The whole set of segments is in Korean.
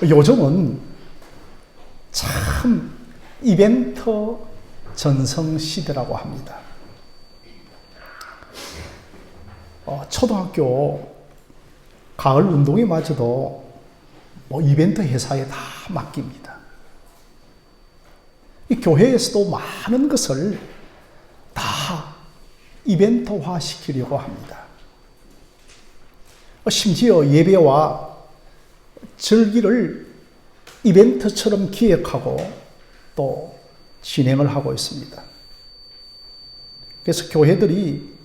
요즘은 참 이벤트 전성 시대라고 합니다. 초등학교 가을 운동회마저도 이벤트 회사에 다 맡깁니다. 이 교회에서도 많은 것을 다 이벤트화 시키려고 합니다. 심지어 예배와 절기를 이벤트처럼 기획하고 또 진행을 하고 있습니다. 그래서 교회들이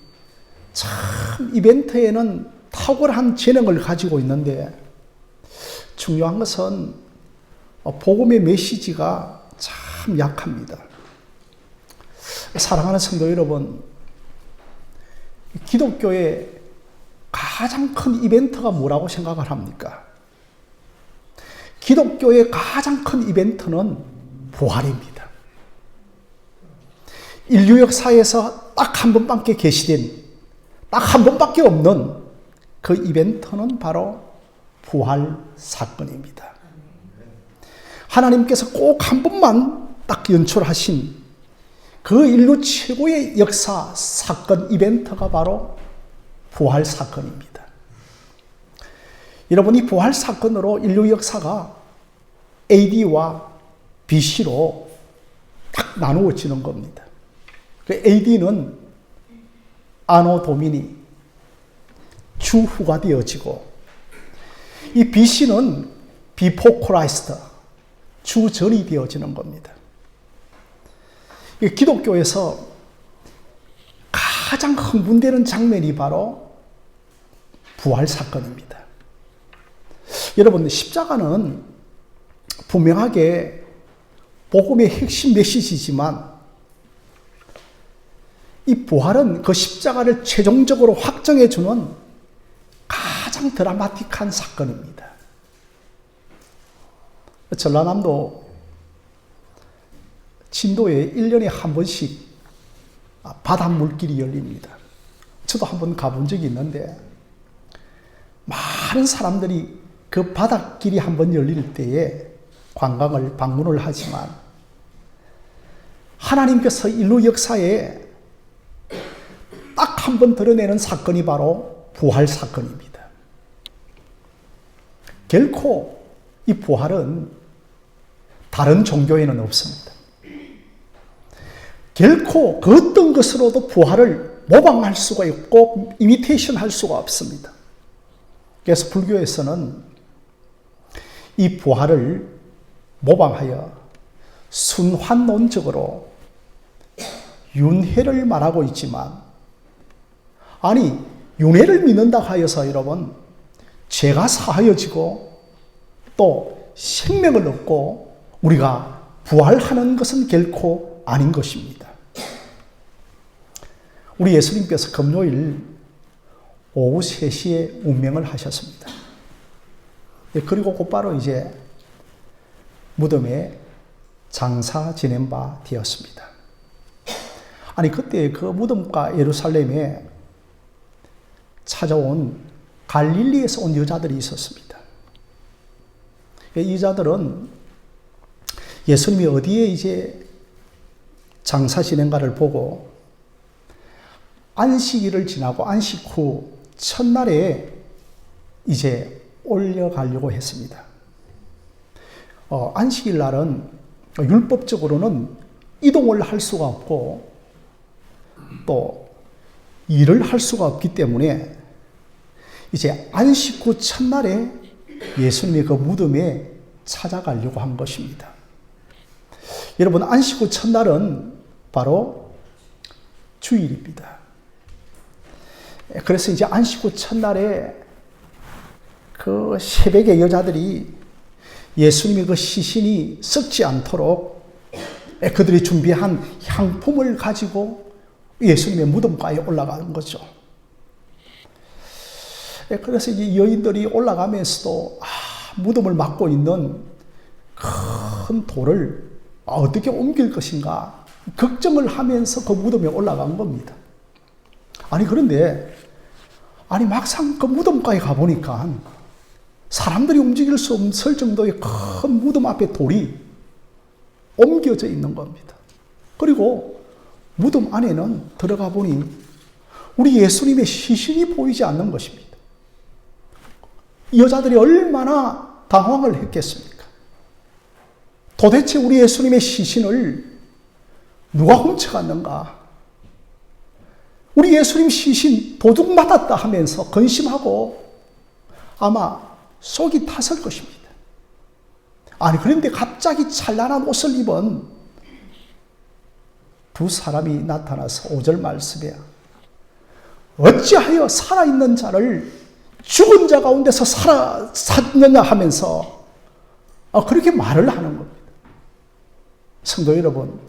참 이벤트에는 탁월한 재능을 가지고 있는데 중요한 것은 복음의 메시지가 참 약합니다. 사랑하는 성도 여러분, 기독교의 가장 큰 이벤트가 뭐라고 생각을 합니까? 기독교의 가장 큰 이벤트는 부활입니다. 인류 역사에서 딱 한 번밖에 계시된, 딱 한 번밖에 없는 그 이벤트는 바로 부활 사건입니다. 하나님께서 꼭 한 번만 딱 연출하신 그 인류 최고의 역사 사건 이벤트가 바로 부활 사건입니다. 여러분, 이 부활 사건으로 인류 역사가 AD와 BC로 딱 나누어지는 겁니다. 그 AD는 아노 도미니, 주 후가 되어지고, 이 BC는 비포 크라이스트, 주 전이 되어지는 겁니다. 기독교에서 가장 흥분되는 장면이 바로 부활 사건입니다. 여러분, 십자가는 분명하게 복음의 핵심 메시지지만 이 부활은 그 십자가를 최종적으로 확정해주는 가장 드라마틱한 사건입니다. 전라남도 진도에 1년에 한 번씩 바닷물길이 열립니다. 저도 한번 가본 적이 있는데 많은 사람들이 그 바닷길이 한번 열릴 때에 관광을 방문을 하지만 하나님께서 인류 역사에 딱 한 번 드러내는 사건이 바로 부활 사건입니다. 결코 이 부활은 다른 종교에는 없습니다. 결코 그 어떤 것으로도 부활을 모방할 수가 없고 이미테이션 할 수가 없습니다. 그래서 불교에서는 이 부활을 모방하여 순환론적으로 윤회를 말하고 있지만, 아니 윤회를 믿는다 하여서 여러분 죄가 사하여지고 또 생명을 얻고 우리가 부활하는 것은 결코 아닌 것입니다. 우리 예수님께서 금요일 오후 3시에 운명을 하셨습니다. 그리고 곧바로 이제 무덤에 장사 지낸 바 되었습니다. 아니 그때 그 무덤가 예루살렘에 찾아온 갈릴리에서 온 여자들이 있었습니다. 이 여자들은 예수님이 어디에 이제 장사 지낸가를 보고 안식일을 지나고 안식 후 첫날에 이제 올려가려고 했습니다. 안식일 날은 율법적으로는 이동을 할 수가 없고 또 일을 할 수가 없기 때문에 이제 안식 후 첫날에 예수님의 그 무덤에 찾아가려고 한 것입니다. 여러분, 안식 후 첫날은 바로 주일입니다. 그래서 이제 안식 후 첫날에 그 새벽에 여자들이 예수님의 그 시신이 썩지 않도록 그들이 준비한 향품을 가지고 예수님의 무덤가에 올라가는 거죠. 그래서 이제 여인들이 올라가면서도 무덤을 막고 있는 큰 돌을 어떻게 옮길 것인가 걱정을 하면서 그 무덤에 올라간 겁니다. 아니 그런데 막상 그 무덤가에 가보니까 사람들이 움직일 수 없을 정도의 큰 무덤 앞에 돌이 옮겨져 있는 겁니다. 그리고 무덤 안에는 들어가 보니 우리 예수님의 시신이 보이지 않는 것입니다. 이 여자들이 얼마나 당황을 했겠습니까? 도대체 우리 예수님의 시신을 누가 훔쳐갔는가? 우리 예수님 시신 도둑 맞았다 하면서 근심하고 아마 속이 탔을 것입니다. 아니, 그런데 갑자기 찬란한 옷을 입은 두 사람이 나타나서 5절 말씀에 어찌하여 살아있는 자를 죽은 자 가운데서 살았느냐 하면서 그렇게 말을 하는 겁니다. 성도 여러분,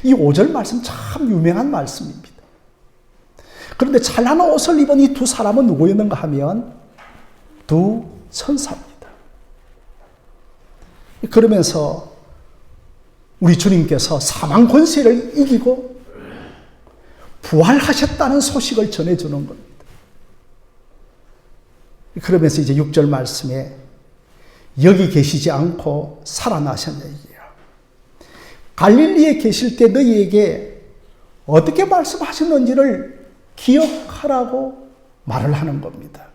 이 5절 말씀 참 유명한 말씀입니다. 그런데 찬란한 옷을 입은 이 두 사람은 누구였는가 하면 두 천사입니다. 그러면서 우리 주님께서 사망 권세를 이기고 부활하셨다는 소식을 전해주는 겁니다. 그러면서 이제 6절 말씀에 여기 계시지 않고 살아나셨느니라. 갈릴리에 계실 때 너희에게 어떻게 말씀하셨는지를 기억하라고 말을 하는 겁니다.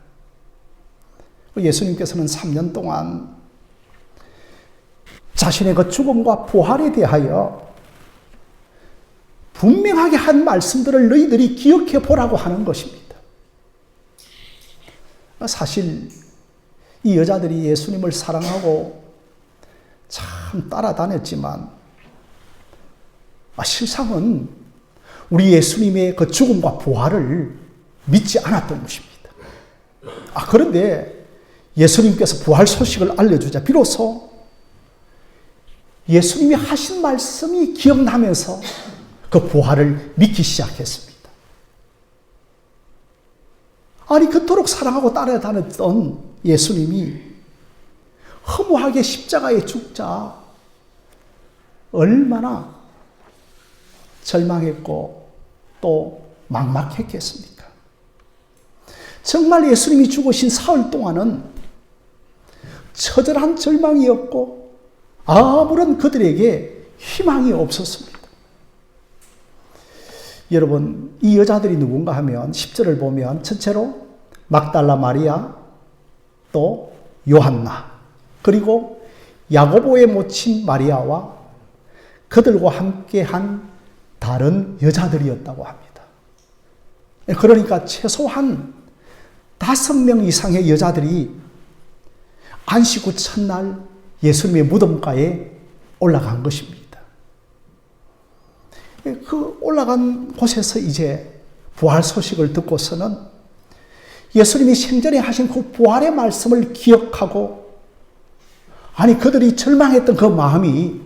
예수님께서는 3년 동안 자신의 그 죽음과 부활에 대하여 분명하게 한 말씀들을 너희들이 기억해 보라고 하는 것입니다. 사실 이 여자들이 예수님을 사랑하고 참 따라다녔지만 실상은 우리 예수님의 그 죽음과 부활을 믿지 않았던 것입니다. 그런데 예수님께서 부활 소식을 알려주자 비로소 예수님이 하신 말씀이 기억나면서 그 부활을 믿기 시작했습니다. 아니, 그토록 사랑하고 따라다녔던 예수님이 허무하게 십자가에 죽자 얼마나 절망했고 또 막막했겠습니까? 정말 예수님이 죽으신 사흘 동안은 처절한 절망이었고 아무런 그들에게 희망이 없었습니다. 여러분, 이 여자들이 누군가 하면 10절을 보면 전체로 막달라 마리아, 또 요한나, 그리고 야고보의 모친 마리아와 그들과 함께한 다른 여자들이었다고 합니다. 그러니까 최소한 5명 이상의 여자들이 안식 후 첫날 예수님의 무덤가에 올라간 것입니다. 그 올라간 곳에서 이제 부활 소식을 듣고서는 예수님이 생전에 하신 그 부활의 말씀을 기억하고 아니 그들이 절망했던 그 마음이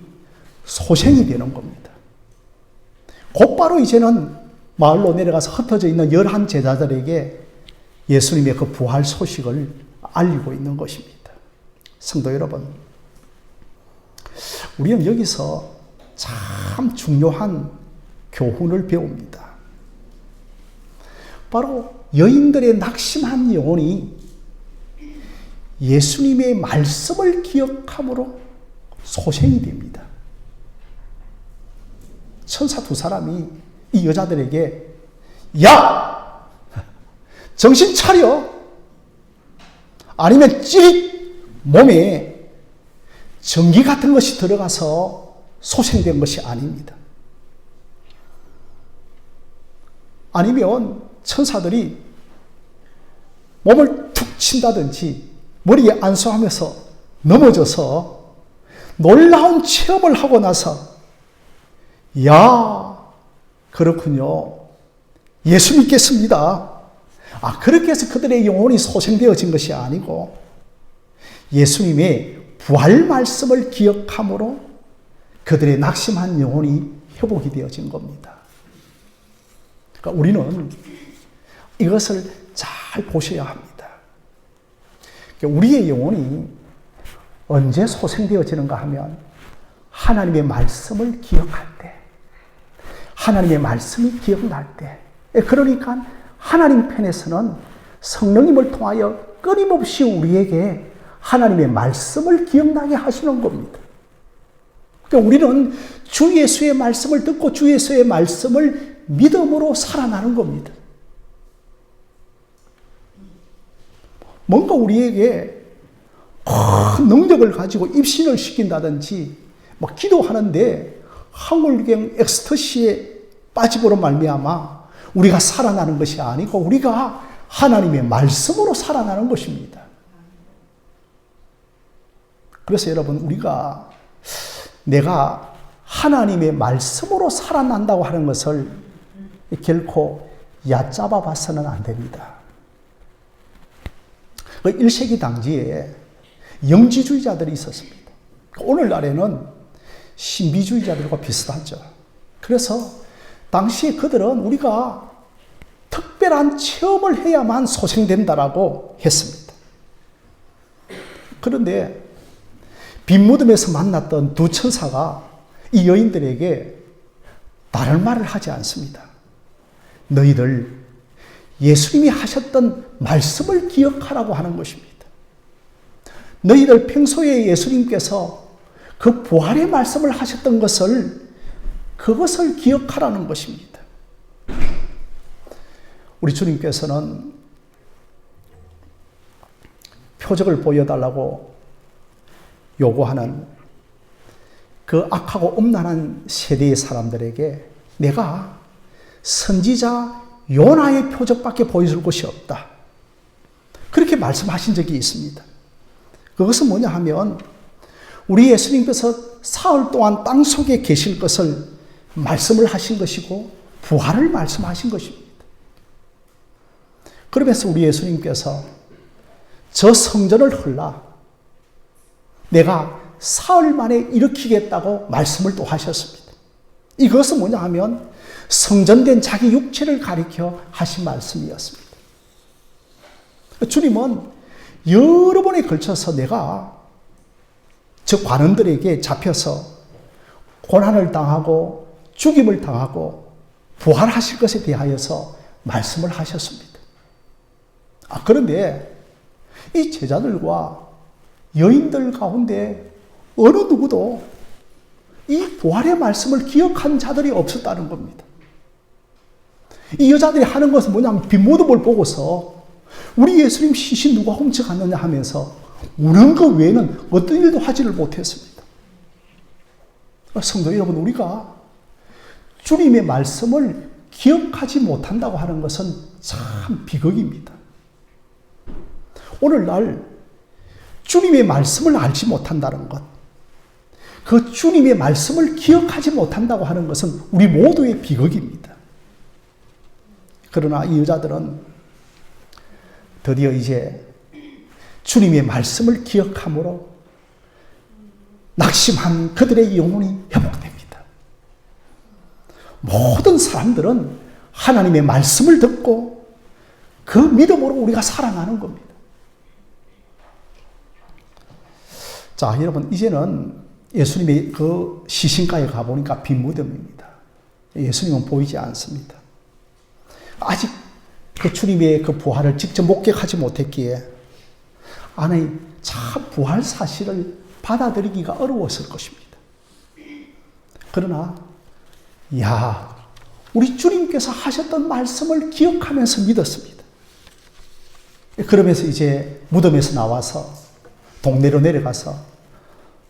소생이 되는 겁니다. 곧바로 이제는 마을로 내려가서 흩어져 있는 11 제자들에게 예수님의 그 부활 소식을 알리고 있는 것입니다. 성도 여러분, 우리는 여기서 참 중요한 교훈을 배웁니다. 바로 여인들의 낙심한 영혼이 예수님의 말씀을 기억함으로 소생이 됩니다. 천사 두 사람이 이 여자들에게 야! 정신 차려! 아니면 찌릿 몸에 전기 같은 것이 들어가서 소생된 것이 아닙니다. 아니면 천사들이 몸을 툭 친다든지 머리에 안수하면서 넘어져서 놀라운 체험을 하고 나서 야, 그렇군요. 예수 믿겠습니다. 그렇게 해서 그들의 영혼이 소생되어진 것이 아니고 예수님의 부활 말씀을 기억함으로 그들의 낙심한 영혼이 회복이 되어진 겁니다. 그러니까 우리는 이것을 잘 보셔야 합니다. 우리의 영혼이 언제 소생되어지는가 하면 하나님의 말씀을 기억할 때, 하나님의 말씀이 기억날 때, 그러니까 하나님 편에서는 성령님을 통하여 끊임없이 우리에게 하나님의 말씀을 기억나게 하시는 겁니다. 그러니까 우리는 주 예수의 말씀을 듣고 주 예수의 말씀을 믿음으로 살아나는 겁니다. 뭔가 우리에게 큰 능력을 가지고 입신을 시킨다든지 막 기도하는데 항울경 엑스터시에 빠짐으로 말미암아 우리가 살아나는 것이 아니고 우리가 하나님의 말씀으로 살아나는 것입니다. 그래서 여러분, 우리가 내가 하나님의 말씀으로 살아난다고 하는 것을 결코 얕잡아 봐서는 안 됩니다. 1세기 당시에 영지주의자들이 있었습니다. 오늘날에는 신비주의자들과 비슷하죠. 그래서 당시에 그들은 우리가 특별한 체험을 해야만 소생된다라고 했습니다. 그런데 빈무덤에서 만났던 두 천사가 이 여인들에게 다른 말을 하지 않습니다. 너희들 예수님이 하셨던 말씀을 기억하라고 하는 것입니다. 너희들 평소에 예수님께서 그 부활의 말씀을 하셨던 그것을 기억하라는 것입니다. 우리 주님께서는 표적을 보여달라고 요구하는 그 악하고 음란한 세대의 사람들에게 내가 선지자 요나의 표적밖에 보여줄 것이 없다. 그렇게 말씀하신 적이 있습니다. 그것은 뭐냐 하면 우리 예수님께서 사흘 동안 땅속에 계실 것을 말씀을 하신 것이고 부활을 말씀하신 것입니다. 그러면서 우리 예수님께서 저 성전을 헐라 내가 사흘 만에 일으키겠다고 말씀을 또 하셨습니다. 이것은 뭐냐 하면 성전된 자기 육체를 가리켜 하신 말씀이었습니다. 주님은 여러 번에 걸쳐서 내가 저 관원들에게 잡혀서 고난을 당하고 죽임을 당하고 부활하실 것에 대하여서 말씀을 하셨습니다. 그런데 이 제자들과 여인들 가운데 어느 누구도 이 부활의 말씀을 기억한 자들이 없었다는 겁니다. 이 여자들이 하는 것은 뭐냐면 빈무덤을 보고서 우리 예수님 시신 누가 훔쳐갔느냐 하면서 우는 것 외에는 어떤 일도 하지를 못했습니다. 성도 여러분, 우리가 주님의 말씀을 기억하지 못한다고 하는 것은 참 비극입니다. 오늘날 주님의 말씀을 알지 못한다는 것, 그 주님의 말씀을 기억하지 못한다고 하는 것은 우리 모두의 비극입니다. 그러나 이 여자들은 드디어 이제 주님의 말씀을 기억함으로 낙심한 그들의 영혼이 회복됩니다. 모든 사람들은 하나님의 말씀을 듣고 그 믿음으로 우리가 살아나는 겁니다. 자, 여러분, 이제는 예수님의 그 시신가에 가보니까 빈 무덤입니다. 예수님은 보이지 않습니다. 아직 그 주님의 그 부활을 직접 목격하지 못했기에 안에 참 부활 사실을 받아들이기가 어려웠을 것입니다. 그러나 우리 주님께서 하셨던 말씀을 기억하면서 믿었습니다. 그러면서 이제 무덤에서 나와서 동네로 내려가서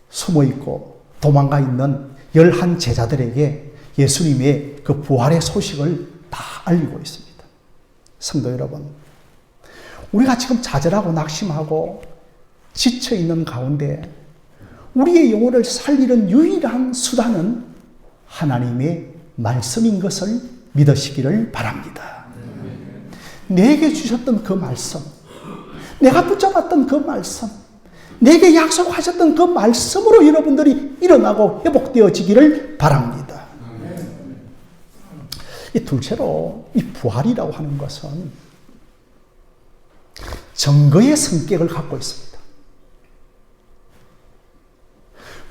숨어있고 도망가 있는 11 제자들에게 예수님의 그 부활의 소식을 다 알리고 있습니다. 성도 여러분, 우리가 지금 좌절하고 낙심하고 지쳐있는 가운데 우리의 영혼을 살리는 유일한 수단은 하나님의 말씀인 것을 믿으시기를 바랍니다. 내게 주셨던 그 말씀, 내가 붙잡았던 그 말씀, 내게 약속하셨던 그 말씀으로 여러분들이 일어나고 회복되어지기를 바랍니다. 이 둘째로 이 부활이라고 하는 것은 증거의 성격을 갖고 있습니다.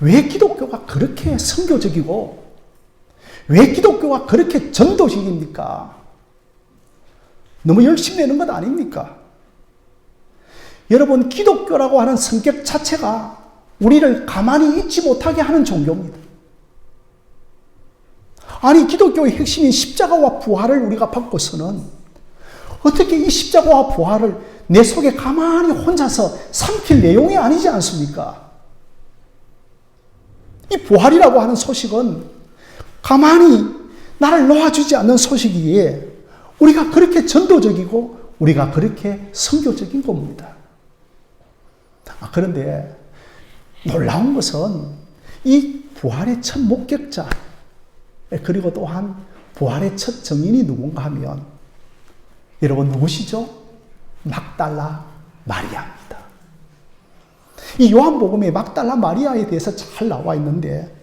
왜 기독교가 그렇게 선교적이고 왜 기독교가 그렇게 전도적입니까? 너무 열심히 내는 것 아닙니까? 여러분, 기독교라고 하는 성격 자체가 우리를 가만히 있지 못하게 하는 종교입니다. 아니, 기독교의 핵심인 십자가와 부활을 우리가 받고서는 어떻게 이 십자가와 부활을 내 속에 가만히 혼자서 삼킬 내용이 아니지 않습니까? 이 부활이라고 하는 소식은 가만히 나를 놓아주지 않는 소식이기에 우리가 그렇게 전도적이고 우리가 그렇게 선교적인 겁니다. 그런데 놀라운 것은 이 부활의 첫 목격자, 그리고 또한 부활의 첫 증인이 누군가 하면 여러분 누구시죠? 막달라 마리아입니다. 이 요한복음에 막달라 마리아에 대해서 잘 나와 있는데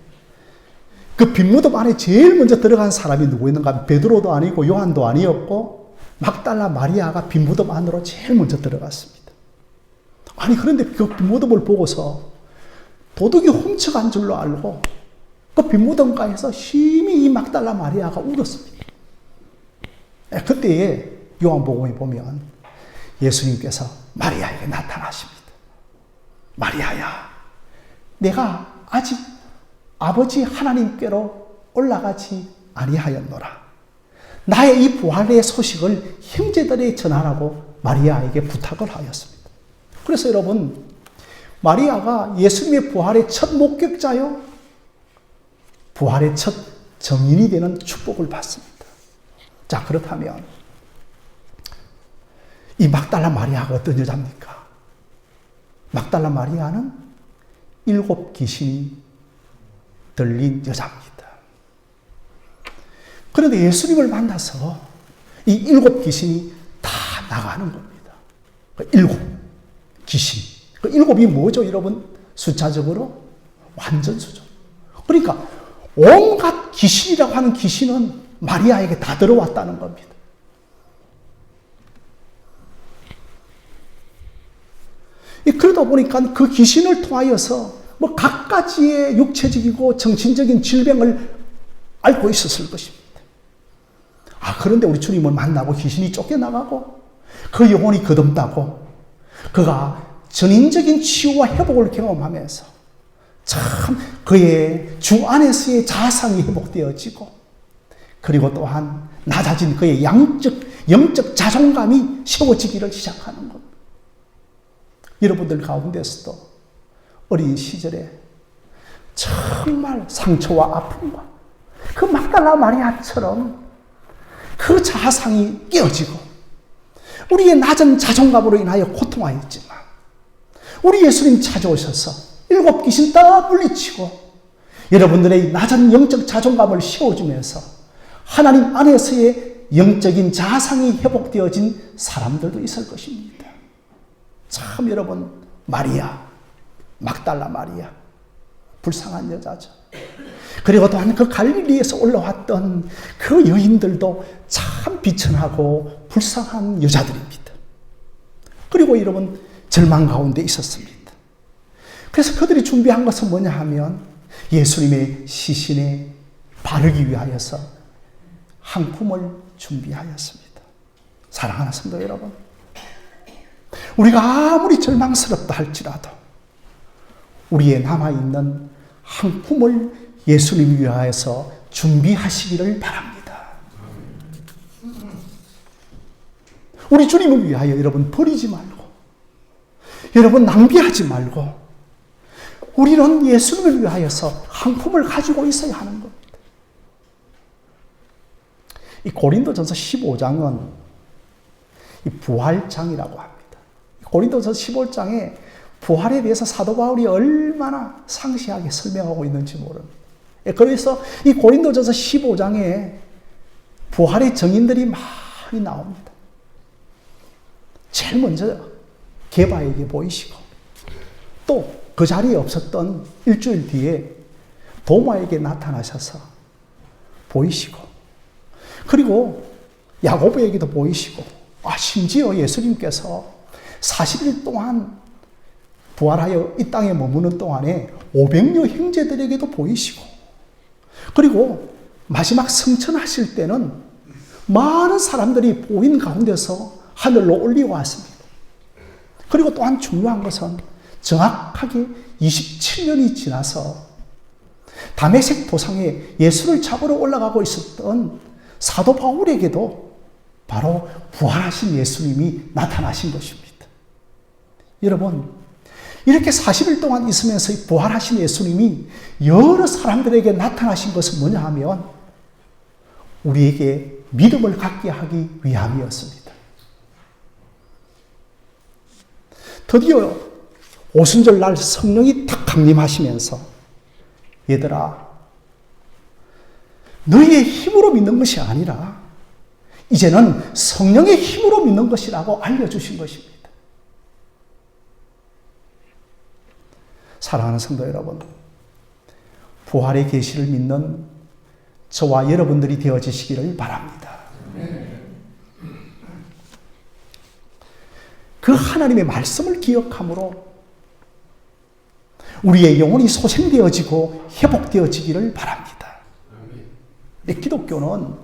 그 빈무덤 안에 제일 먼저 들어간 사람이 누구였는가? 베드로도 아니고 요한도 아니었고 막달라 마리아가 빈무덤 안으로 제일 먼저 들어갔습니다. 아니, 그런데 그 빈무덤을 보고서 도둑이 훔쳐간 줄로 알고 그 빈무덤가에서 심히 이 막달라 마리아가 울었습니다. 그때에 요한복음에 보면 예수님께서 마리아에게 나타나십니다. 마리아야, 내가 아직 아버지 하나님께로 올라가지 아니하였노라. 나의 이 부활의 소식을 형제들에게 전하라고 마리아에게 부탁을 하였습니다. 그래서 여러분, 마리아가 예수님의 부활의 첫 목격자요, 부활의 첫 증인이 되는 축복을 받습니다. 자, 그렇다면 이 막달라 마리아가 어떤 여자입니까? 막달라 마리아는 7 귀신이 들린 여자입니다. 그런데 예수님을 만나서 이 7 귀신이 다 나가는 겁니다. 7 귀신. 그 7이 뭐죠, 여러분? 숫자적으로 완전 수죠. 그러니까 온갖 귀신이라고 하는 귀신은 마리아에게 다 들어왔다는 겁니다. 그러다 보니까 그 귀신을 통하여서 뭐 갖가지의 육체적이고 정신적인 질병을 앓고 있었을 것입니다. 그런데 우리 주님을 만나고 귀신이 쫓겨나가고 그 영혼이 거듭나고 그가 전인적인 치유와 회복을 경험하면서 참 그의 주 안에서의 자아상이 회복되어지고 그리고 또한 낮아진 그의 영적 자존감이 세워지기를 시작하는 것. 여러분들 가운데서도 어린 시절에 정말 상처와 아픔과 그 막달라 마리아처럼 그 자아상이 깨어지고 우리의 낮은 자존감으로 인하여 고통하였지만 우리 예수님 찾아오셔서 7 귀신 다 물리치고 여러분들의 낮은 영적 자존감을 세워주면서 하나님 안에서의 영적인 자아상이 회복되어진 사람들도 있을 것입니다. 참 여러분, 마리아, 막달라 마리아, 불쌍한 여자죠. 그리고 또한 그 갈릴리에서 올라왔던 그 여인들도 참 비천하고 불쌍한 여자들입니다. 그리고 여러분, 절망 가운데 있었습니다. 그래서 그들이 준비한 것은 뭐냐 하면 예수님의 시신에 바르기 위하여서 한 품을 준비하였습니다. 사랑하는 성도 여러분, 우리가 아무리 절망스럽다 할지라도 우리의 남아있는 한 품을 예수님 위하여서 준비하시기를 바랍니다. 우리 주님을 위하여 여러분 버리지 말고 여러분 낭비하지 말고 우리는 예수님을 위하여서 한 품을 가지고 있어야 하는 겁니다. 이 고린도전서 15장은 이 부활장이라고 합니다. 고린도전서 15장에 부활에 대해서 사도 바울이 얼마나 상세하게 설명하고 있는지 모릅니다. 그래서 이 고린도전서 15장에 부활의 증인들이 많이 나옵니다. 제일 먼저 게바에게 보이시고 또 그 자리에 없었던 일주일 뒤에 도마에게 나타나셔서 보이시고 그리고 야고보에게도 보이시고 심지어 예수님께서 40일 동안 부활하여 이 땅에 머무는 동안에 500여 형제들에게도 보이시고 그리고 마지막 승천하실 때는 많은 사람들이 보인 가운데서 하늘로 올리고 왔습니다. 그리고 또한 중요한 것은 정확하게 27년이 지나서 다메섹 도상에 예수를 잡으러 올라가고 있었던 사도 바울에게도 바로 부활하신 예수님이 나타나신 것입니다. 여러분, 이렇게 40일 동안 있으면서 부활하신 예수님이 여러 사람들에게 나타나신 것은 뭐냐 하면 우리에게 믿음을 갖게 하기 위함이었습니다. 드디어 오순절 날 성령이 탁 강림하시면서 얘들아, 너희의 힘으로 믿는 것이 아니라 이제는 성령의 힘으로 믿는 것이라고 알려주신 것입니다. 사랑하는 성도 여러분, 부활의 계시를 믿는 저와 여러분들이 되어지시기를 바랍니다. 그 하나님의 말씀을 기억함으로 우리의 영혼이 소생되어지고 회복되어지기를 바랍니다. 기독교는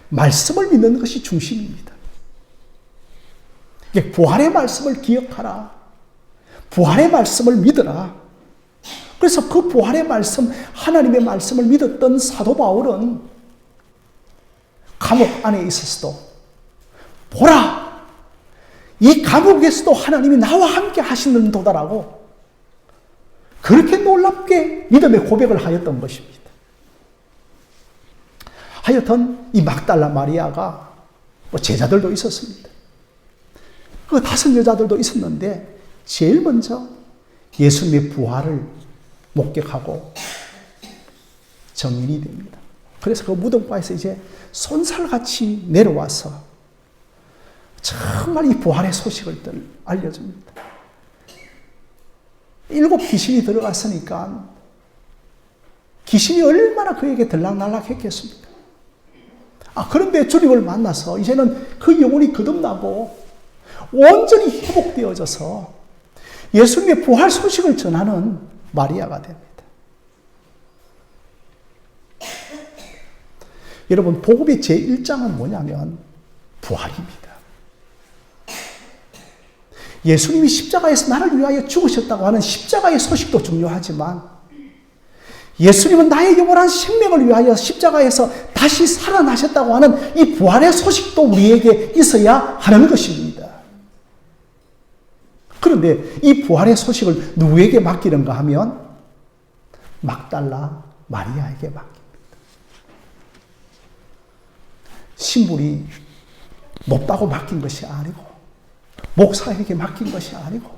말씀을 믿는 것이 중심입니다. 부활의 말씀을 기억하라. 부활의 말씀을 믿어라. 그래서 그 부활의 말씀, 하나님의 말씀을 믿었던 사도 바울은 감옥 안에 있었어도 보라! 이 감옥에서도 하나님이 나와 함께 하시는도다라고 그렇게 놀랍게 믿음의 고백을 하였던 것입니다. 하여튼 이 막달라 마리아가 제자들도 있었습니다. 그 5 여자들도 있었는데 제일 먼저 예수님의 부활을 목격하고 정인이 됩니다. 그래서 그 무덤가에서 이제 손살같이 내려와서 정말 이 부활의 소식을 알려줍니다. 7 귀신이 들어갔으니까 귀신이 얼마나 그에게 들락날락 했겠습니까? 그런데 주님을 만나서 이제는 그 영혼이 거듭나고 온전히 회복되어져서 예수님의 부활 소식을 전하는 마리아가 됩니다. 여러분, 복음의 제1장은 뭐냐면 부활입니다. 예수님이 십자가에서 나를 위하여 죽으셨다고 하는 십자가의 소식도 중요하지만 예수님은 나의 영원한 생명을 위하여 십자가에서 다시 살아나셨다고 하는 이 부활의 소식도 우리에게 있어야 하는 것입니다. 그런데 이 부활의 소식을 누구에게 맡기는가 하면 막달라 마리아에게 맡깁니다. 신분이 높다고 맡긴 것이 아니고 목사에게 맡긴 것이 아니고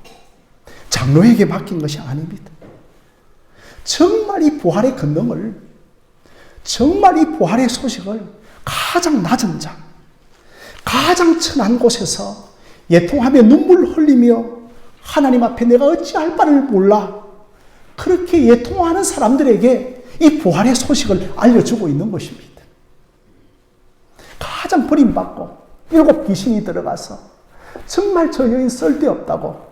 장로에게 맡긴 것이 아닙니다. 정말 이 부활의 권능을, 정말 이 부활의 소식을 가장 낮은 자, 가장 천한 곳에서 예통하며 눈물 흘리며 하나님 앞에 내가 어찌할 바를 몰라 그렇게 예통하는 사람들에게 이 부활의 소식을 알려주고 있는 것입니다. 가장 버림받고 7 귀신이 들어가서 정말 저 여인 쓸데없다고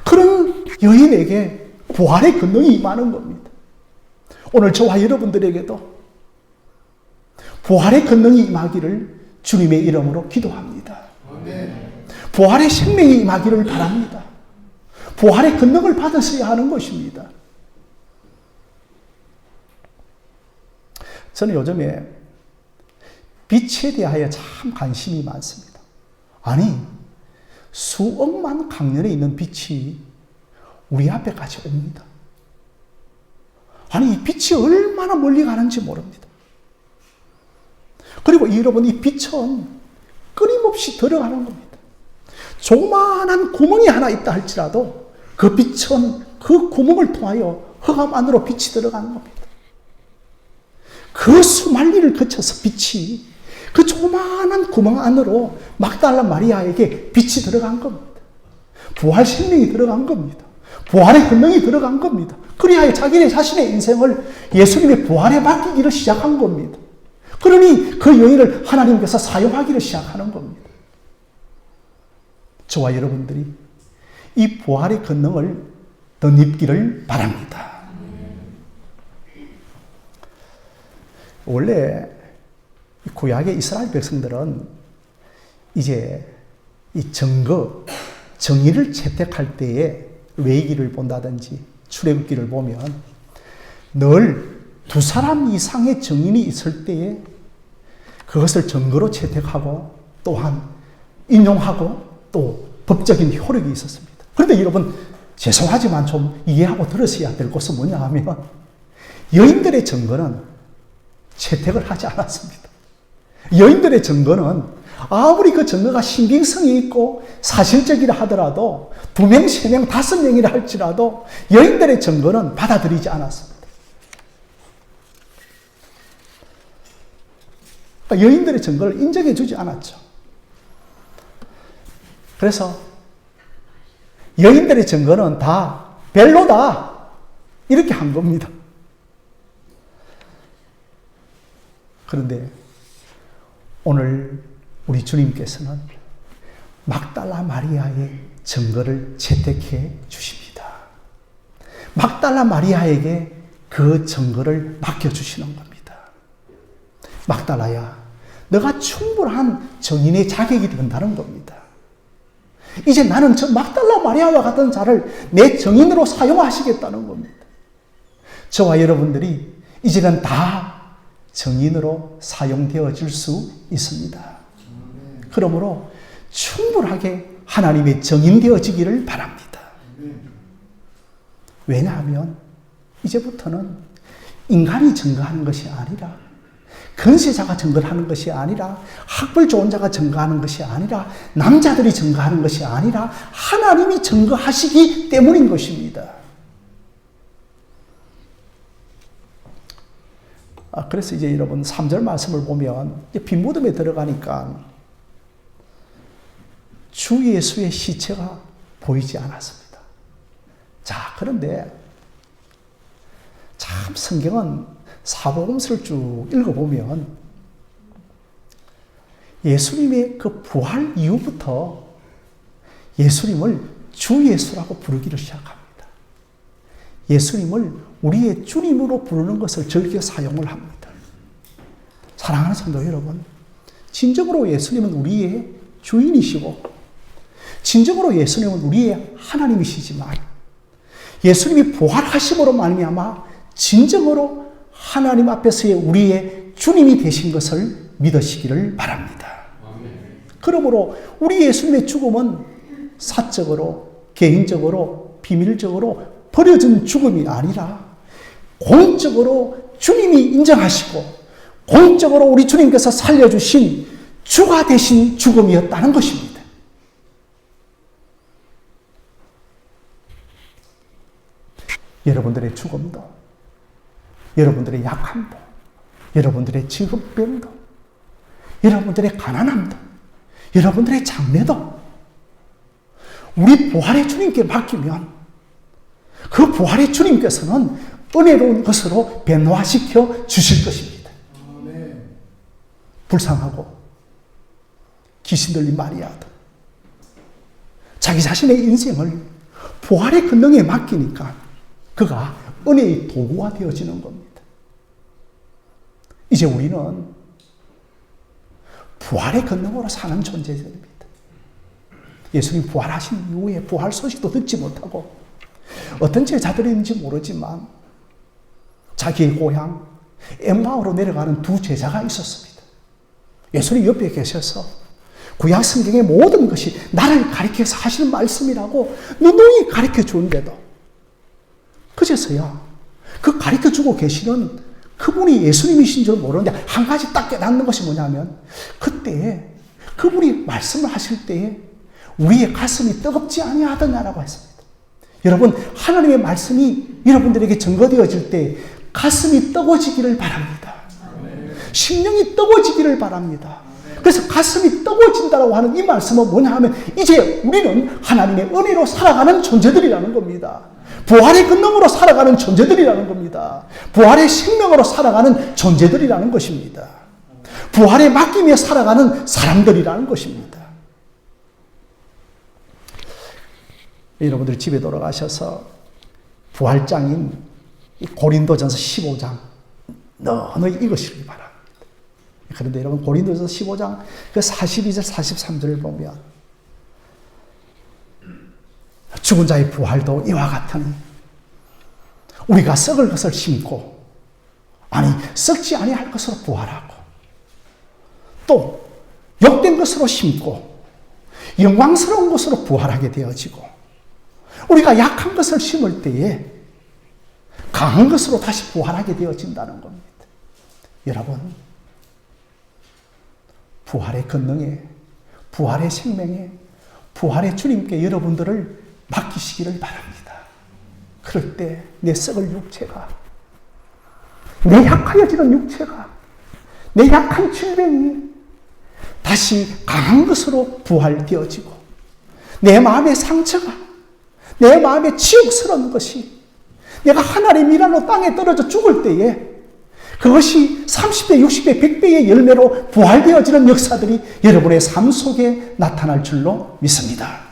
그런 여인에게 부활의 권능이 임하는 겁니다. 오늘 저와 여러분들에게도 부활의 권능이 임하기를 주님의 이름으로 기도합니다. 부활의 생명이 임하기를 바랍니다. 부활의 권능을 받으셔야 하는 것입니다. 저는 요즘에 빛에 대하여 참 관심이 많습니다. 아니, 수억만 강년에 있는 빛이 우리 앞에까지 옵니다. 아니, 이 빛이 얼마나 멀리 가는지 모릅니다. 그리고 여러분, 이 빛은 끊임없이 들어가는 겁니다. 조그마한 구멍이 하나 있다 할지라도 그 빛은 그 구멍을 통하여 흑암 안으로 빛이 들어가는 겁니다. 그 수만리를 거쳐서 빛이 그 조그마한 구멍 안으로 막달라 마리아에게 빛이 들어간 겁니다. 부활 생명이 들어간 겁니다. 부활의 권능이 들어간 겁니다. 그리하여 자기네 자신의 인생을 예수님의 부활에 맡기기를 시작한 겁니다. 그러니 그 여인을 하나님께서 사용하기를 시작하는 겁니다. 저와 여러분들이 이 부활의 권능을 덧입기를 바랍니다. 원래 구약의 이스라엘 백성들은 이제 이 증거, 정의를 채택할 때에 레위기를 본다든지 출애굽기를 보면 늘 두 사람 이상의 증인이 있을 때에 그것을 증거로 채택하고 또한 인용하고 또 법적인 효력이 있었습니다. 그런데 여러분, 죄송하지만 좀 이해하고 들으셔야 될 것은 뭐냐 하면 여인들의 증거는 채택을 하지 않았습니다. 여인들의 증거는 아무리 그 증거가 신빙성이 있고 사실적이라 하더라도 2명, 3명, 5명이라 할지라도 여인들의 증거는 받아들이지 않았습니다. 여인들의 증거를 인정해 주지 않았죠. 그래서 여인들의 증거는 다 별로다 이렇게 한 겁니다. 그런데 오늘 우리 주님께서는 막달라 마리아의 증거를 채택해 주십니다. 막달라 마리아에게 그 증거를 맡겨주시는 겁니다. 막달라야, 너가 충분한 증인의 자격이 된다는 겁니다. 이제 나는 저 막달라 마리아와 같은 자를 내 증인으로 사용하시겠다는 겁니다. 저와 여러분들이 이제는 다 증인으로 사용되어질 수 있습니다. 그러므로 충분하게 하나님의 증인되어지기를 바랍니다. 왜냐하면 이제부터는 인간이 증거하는 것이 아니라, 근세자가 증거하는 것이 아니라, 학벌 좋은 자가 증거하는 것이 아니라, 남자들이 증거하는 것이 아니라 하나님이 증거하시기 때문인 것입니다. 그래서 이제 여러분 3절 말씀을 보면 빈 무덤에 들어가니까 주 예수의 시체가 보이지 않았습니다. 자, 그런데 참 성경은 사복음서를 쭉 읽어보면 예수님의 그 부활 이후부터 예수님을 주 예수라고 부르기를 시작합니다. 예수님을 우리의 주님으로 부르는 것을 즐겨 사용을 합니다. 사랑하는 성도 여러분, 진정으로 예수님은 우리의 주인이시고 진정으로 예수님은 우리의 하나님이시지만 예수님이 부활하심으로 말미암아 진정으로 하나님 앞에서의 우리의 주님이 되신 것을 믿으시기를 바랍니다. 그러므로 우리 예수님의 죽음은 사적으로, 개인적으로, 비밀적으로 버려진 죽음이 아니라 공적으로 주님이 인정하시고 공적으로 우리 주님께서 살려주신 주가 되신 죽음이었다는 것입니다. 여러분들의 죽음도, 여러분들의 약함도, 여러분들의 직업병도, 여러분들의 가난함도, 여러분들의 장래도 우리 부활의 주님께 맡기면 그 부활의 주님께서는 은혜로운 것으로 변화시켜 주실 것입니다. 불쌍하고 귀신 들린 마리아도 자기 자신의 인생을 부활의 권능에 맡기니까 그가 은혜의 도구가 되어지는 겁니다. 이제 우리는 부활의 권능으로 사는 존재들입니다. 예수님 부활하신 이후에 부활 소식도 듣지 못하고 어떤 제자들인지 모르지만 자기의 고향 엠마오로 내려가는 두 제자가 있었습니다. 예수님 옆에 계셔서 구약 성경의 모든 것이 나를 가리켜서 하시는 말씀이라고 누누이 가르쳐 주는데도 그제서야 그 가르쳐 주고 계시는 그분이 예수님이신 줄 모르는데 한 가지 딱 깨닫는 것이 뭐냐면 그때 그분이 말씀을 하실 때에 우리의 가슴이 뜨겁지 아니하더냐라고 했습니다. 여러분, 하나님의 말씀이 여러분들에게 증거되어질 때 가슴이 뜨거워지기를 바랍니다. 심령이 뜨거워지기를 바랍니다. 그래서 가슴이 뜨거워진다고 하는 이 말씀은 뭐냐 하면 이제 우리는 하나님의 은혜로 살아가는 존재들이라는 겁니다. 부활의 권능으로 살아가는 존재들이라는 겁니다. 부활의 생명으로 살아가는 존재들이라는 것입니다. 부활의 맡김에 살아가는 사람들이라는 것입니다. 여러분들이 집에 돌아가셔서 부활장인 고린도전서 15장 너무 읽으시기 바랍니다. 그런데 여러분 고린도전서 15장 그 42절 43절을 보면 죽은 자의 부활도 이와 같으니 우리가 썩을 것을 심고 썩지 아니할 것으로 부활하고 또 욕된 것으로 심고 영광스러운 것으로 부활하게 되어지고 우리가 약한 것을 심을 때에 강한 것으로 다시 부활하게 되어진다는 겁니다. 여러분, 부활의 권능에, 부활의 생명에, 부활의 주님께 여러분들을 맡기시기를 바랍니다. 그럴 때 내 썩을 육체가, 내 약하여지는 육체가, 내 약한 질병이 다시 강한 것으로 부활되어지고 내 마음의 상처가, 내 마음의 치욕스러운 것이 내가 하나님의 일하러 땅에 떨어져 죽을 때에 그것이 30배, 60배, 100배의 열매로 부활되어지는 역사들이 여러분의 삶 속에 나타날 줄로 믿습니다.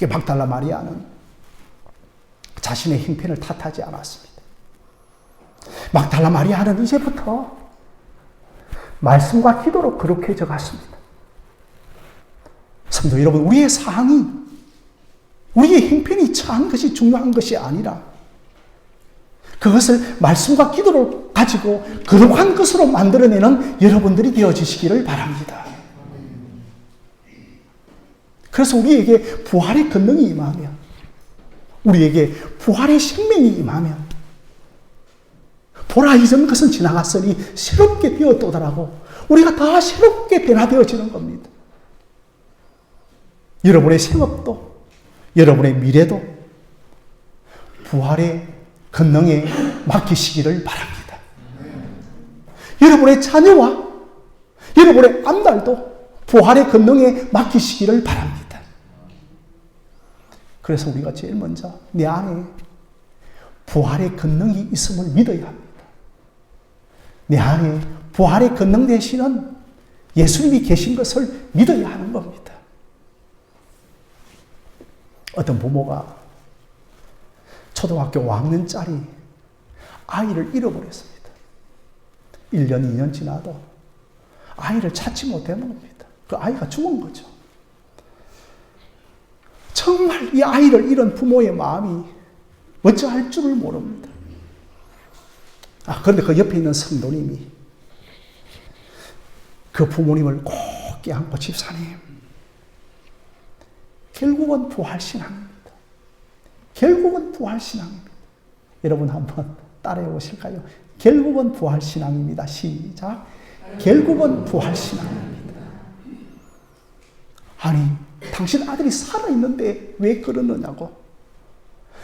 막달라 마리아는 자신의 형편을 탓하지 않았습니다. 막달라 마리아는 이제부터 말씀과 기도로 거룩해져 갔습니다. 성도 여러분, 우리의 상황이, 우리의 형편이 처한 것이 중요한 것이 아니라 그것을 말씀과 기도를 가지고 거룩한 것으로 만들어내는 여러분들이 되어주시기를 바랍니다. 그래서 우리에게 부활의 권능이 임하면, 우리에게 부활의 생명이 임하면 보라, 이전 것은 지나갔으니 새롭게 되었도다라고 우리가 다 새롭게 변화되어지는 겁니다. 여러분의 생업도, 여러분의 미래도 부활의 권능에 맡기시기를 바랍니다. 여러분의 자녀와 여러분의 앞날도 부활의 권능에 맡기시기를 바랍니다. 그래서 우리가 제일 먼저 내 안에 부활의 권능이 있음을 믿어야 합니다. 내 안에 부활의 권능 되시는 예수님이 계신 것을 믿어야 하는 겁니다. 어떤 부모가 초등학교 5학년짜리 아이를 잃어버렸습니다. 1년, 2년 지나도 아이를 찾지 못하는 겁니다. 그 아이가 죽은 거죠. 정말 이 아이를 잃은 부모의 마음이 어찌할 줄을 모릅니다. 그런데 그 옆에 있는 성도님이 그 부모님을 꼭 껴안고, 집사님, 결국은 부활신앙입니다. 결국은 부활신앙입니다. 여러분 한번 따라해 보실까요? 결국은 부활신앙입니다. 시작. 결국은 부활신앙입니다. 아니, 당신 아들이 살아있는데 왜 그러느냐고.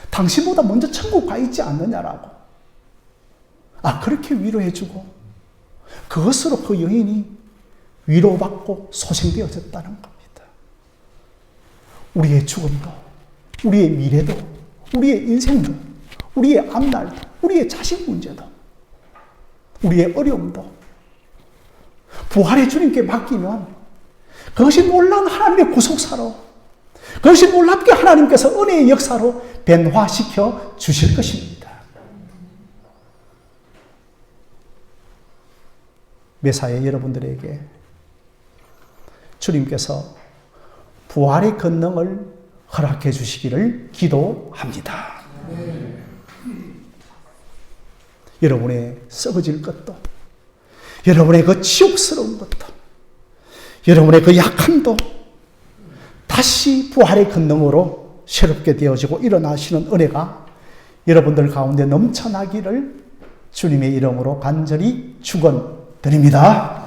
당신보다 먼저 천국 가 있지 않느냐라고. 그렇게 위로해주고 그것으로 그 여인이 위로받고 소생되어졌다는 겁니다. 우리의 죽음도, 우리의 미래도, 우리의 인생도, 우리의 앞날도, 우리의 자식 문제도, 우리의 어려움도 부활의 주님께 맡기면 그것이 놀라운 하나님의 구속사로, 그것이 놀랍게 하나님께서 은혜의 역사로 변화시켜 주실 것입니다. 매사에 여러분들에게 주님께서 부활의 권능을 허락해 주시기를 기도합니다. 여러분의 썩어질 것도, 여러분의 그 치욕스러운 것도, 여러분의 그 약함도 다시 부활의 권능으로 새롭게 되어지고 일어나시는 은혜가 여러분들 가운데 넘쳐나기를 주님의 이름으로 간절히 축원드립니다.